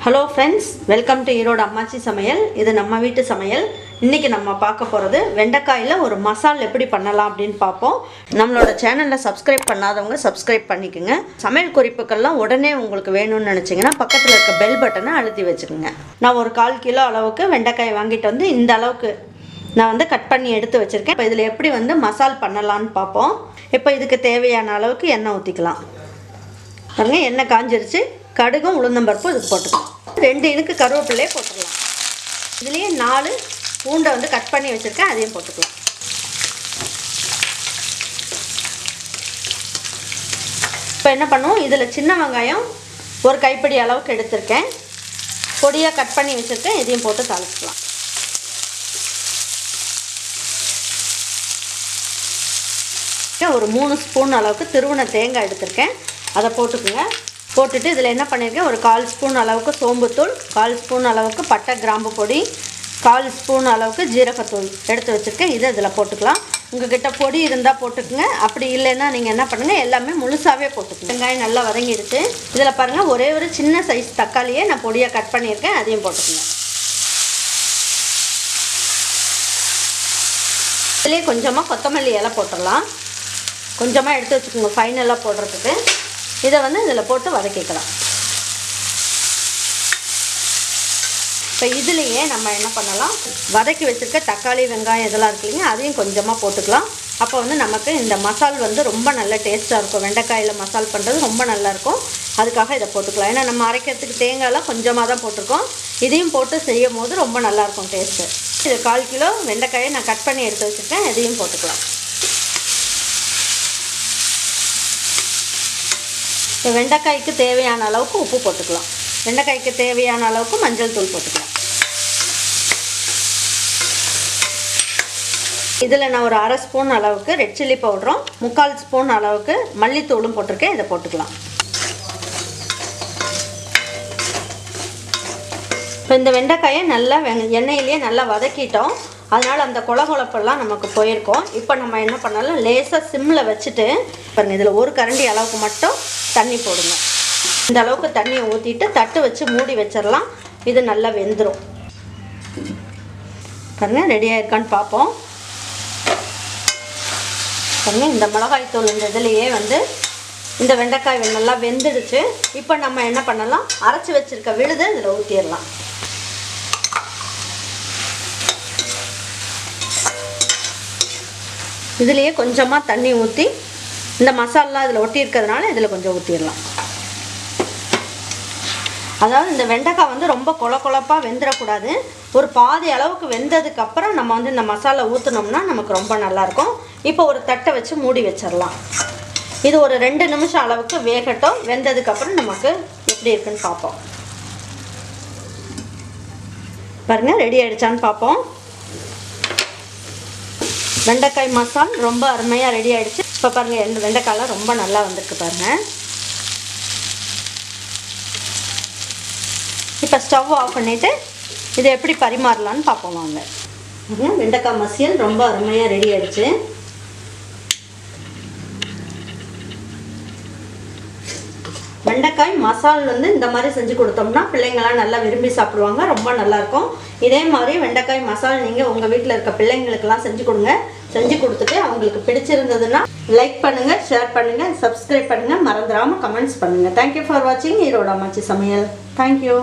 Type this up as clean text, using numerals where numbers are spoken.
Hello friends, welcome to Erode அம்மாச்சி சமையல். இது நம்ம வீட்டு சமையல். இன்றைக்கி நம்ம பார்க்க போகிறது வெண்டைக்காயில் ஒரு மசால் எப்படி பண்ணலாம் அப்படின்னு பார்ப்போம். நம்மளோட சேனலில் சப்ஸ்கிரைப் பண்ணாதவங்க சப்ஸ்கிரைப் பண்ணிக்கோங்க. சமையல் குறிப்புக்கள்லாம் உடனே உங்களுக்கு வேணும்னு நினச்சிங்கன்னா பக்கத்தில் இருக்க பெல் பட்டனை அழுத்தி வச்சுக்கோங்க. நான் ஒரு 1/4 கிலோ அளவுக்கு வெண்டைக்காய் வாங்கிட்டு வந்து இந்த அளவுக்கு நான் கட் பண்ணி எடுத்து வச்சுருக்கேன். இப்போ இதில் எப்படி மசால் பண்ணலான்னு பார்ப்போம். இப்போ இதுக்கு தேவையான அளவுக்கு எண்ணெய் ஊற்றிக்கலாம். பாருங்க, எண்ணெய் காஞ்சிருச்சு. கடுகும் உளுந்தம்பருப்பு இதுக்கு போட்டுக்கலாம். 2 இனுக்கு கருவேப்பிலையே போட்டுக்கலாம். இதுலேயே 4 பூண்டை கட் பண்ணி வச்சுருக்கேன், அதையும் போட்டுக்கலாம். இப்போ என்ன பண்ணுவோம், இதில் சின்ன வெங்காயம் ஒரு கைப்பிடி அளவுக்கு எடுத்திருக்கேன், பொடியாக கட் பண்ணி வச்சுருக்கேன். இதையும் போட்டு தாளிச்சிக்கலாம். ஒரு 3 ஸ்பூன் அளவுக்கு திருவண்ண தேங்காய் எடுத்திருக்கேன், அதை போட்டுக்குங்க. போட்டுட்டு இதில் என்ன பண்ணியிருக்கேன், ஒரு 1/4 ஸ்பூன் அளவுக்கு சோம்புத்தூள், 1/4 ஸ்பூன் அளவுக்கு பட்டை கிராம்பு பொடி, 1/4 ஸ்பூன் அளவுக்கு ஜீரகத்தூள் எடுத்து வச்சுருக்கேன். இதை இதில் போட்டுக்கலாம். உங்கள்கிட்ட பொடி இருந்தால் போட்டுக்குங்க, அப்படி இல்லைன்னா நீங்கள் என்ன பண்ணுங்கள், எல்லாமே முழுசாகவே போட்டுக்குங்க. வெங்காயம் நல்லா வதங்கிடுச்சு. இதில் பாருங்கள், ஒரே ஒரு சின்ன சைஸ் தக்காளியே நான் பொடியாக கட் பண்ணியிருக்கேன், அதையும் போட்டுக்குங்க. இதுலேயே கொஞ்சமாக கொத்தமல்லி இலை போட்டுடலாம். கொஞ்சமாக எடுத்து வச்சுக்கோங்க ஃபைனலாக போடுறதுக்கு. இதை இதில் போட்டு வதக்கிக்கலாம். இப்போ இதுலேயே நம்ம என்ன பண்ணலாம், வதக்கி வச்சுருக்க தக்காளி வெங்காயம் இதெல்லாம் இருக்கு இல்லைங்க, அதையும் கொஞ்சமாக போட்டுக்கலாம். அப்போ நமக்கு இந்த மசால் ரொம்ப நல்ல டேஸ்ட்டாக இருக்கும். வெண்டைக்காயில் மசால் பண்ணுறது ரொம்ப நல்லாயிருக்கும். அதுக்காக இதை போட்டுக்கலாம். ஏன்னா நம்ம அரைக்கிறதுக்கு தேங்காயெலாம் கொஞ்சமாக தான் போட்டிருக்கோம். இதையும் போட்டு செய்யும் போது ரொம்ப நல்லாயிருக்கும் டேஸ்ட்டு. இது 1/4 கிலோ வெண்டைக்காயை நான் கட் பண்ணி எடுத்து வச்சுருக்கேன், இதையும் போட்டுக்கலாம். இப்போ வெண்டைக்காய்க்கு தேவையான அளவுக்கு உப்பு போட்டுக்கலாம். வெண்டைக்காய்க்கு தேவையான அளவுக்கு மஞ்சள் தூள் போட்டுக்கலாம். இதில் நான் ஒரு 1/2 ஸ்பூன் அளவுக்கு ரெட் சில்லி பவுடரும் 3/4 ஸ்பூன் அளவுக்கு மல்லித்தூளும் போட்டிருக்கேன். இதை போட்டுக்கலாம். இப்போ இந்த வெண்டைக்காயை நல்லா எண்ணெயிலேயே நல்லா வதக்கிட்டோம். அதனால் அந்த கொழப்பெல்லாம் நமக்கு போயிருக்கோம். இப்போ நம்ம என்ன பண்ணலாம், லேசாக சிம்மில் வச்சுட்டு பாருங்கள், இதில் ஒரு கரண்டி அளவுக்கு மட்டும் தண்ணி போடுங்க. இந்த அளவுக்கு தண்ணியை ஊற்றிட்டு தட்டு வச்சு மூடி வச்சிடலாம். இது நல்லா வெந்துடும். பாருங்கள், ரெடி ஆகிருக்கான்னு பார்ப்போம். பாருங்கள், இந்த மிளகாய்த்தூள் இந்த இதுலேயே இந்த வெண்டைக்காய் நல்லா வெந்துடுச்சு. இப்போ நம்ம என்ன பண்ணலாம், அரைச்சி வச்சுருக்க விழுதை இதில் ஊற்றிடலாம். இதுலேயே கொஞ்சமாக தண்ணி ஊற்றி இந்த மசாலா இதில் ஒட்டி இருக்கிறதுனால இதில் கொஞ்சம் ஊற்றிடலாம். அதாவது இந்த வெண்டைக்காய் ரொம்ப கொழப்பாக வெந்துடக்கூடாது. ஒரு பாதி அளவுக்கு வெந்ததுக்கப்புறம் நம்ம இந்த மசாலா ஊற்றினோம்னா நமக்கு ரொம்ப நல்லாயிருக்கும். இப்போ ஒரு தட்டை வச்சு மூடி வச்சிடலாம். இது ஒரு 2 நிமிஷம் அளவுக்கு வேகட்டும். வெந்ததுக்கப்புறம் நமக்கு எப்படி இருக்குன்னு பார்ப்போம். பாருங்கள், ரெடி ஆகிடுச்சான்னு பார்ப்போம். வெண்டைக்காய் மசால் ரொம்ப அருமையாக ரெடி ஆகிடுச்சு. இப்போ பாருங்கள், இந்த வெண்டைக்காயெலாம் ரொம்ப நல்லா வந்திருக்கு பாருங்கள். இப்போ ஸ்டவ் ஆஃப் பண்ணிவிட்டு இதை எப்படி பரிமாறலான்னு பார்ப்போம் வாங்க. வெண்டைக்காய் மசியல் ரொம்ப அருமையாக ரெடி ஆகிடுச்சு. வெண்டைக்காய் மசால் இந்த மாதிரி செஞ்சு கொடுத்தோம்னா பிள்ளைங்களாம் நல்லா விரும்பி சாப்பிடுவாங்க. ரொம்ப நல்லாயிருக்கும். இதே மாதிரி வெண்டைக்காய் மசால் நீங்கள் உங்கள் வீட்டில் இருக்க பிள்ளைங்களுக்கெல்லாம் செஞ்சு கொடுங்க. செஞ்சு கொடுத்துட்டு அவங்களுக்கு பிடிச்சிருந்ததுன்னா லைக் பண்ணுங்கள், ஷேர் பண்ணுங்கள், சப்ஸ்கிரைப் பண்ணுங்கள், மறந்துடாமல் கமெண்ட்ஸ் பண்ணுங்கள். தேங்க்யூ ஃபார் வாட்சிங் ஈரோடு அம்மாச்சி சமையல். தேங்க்யூ.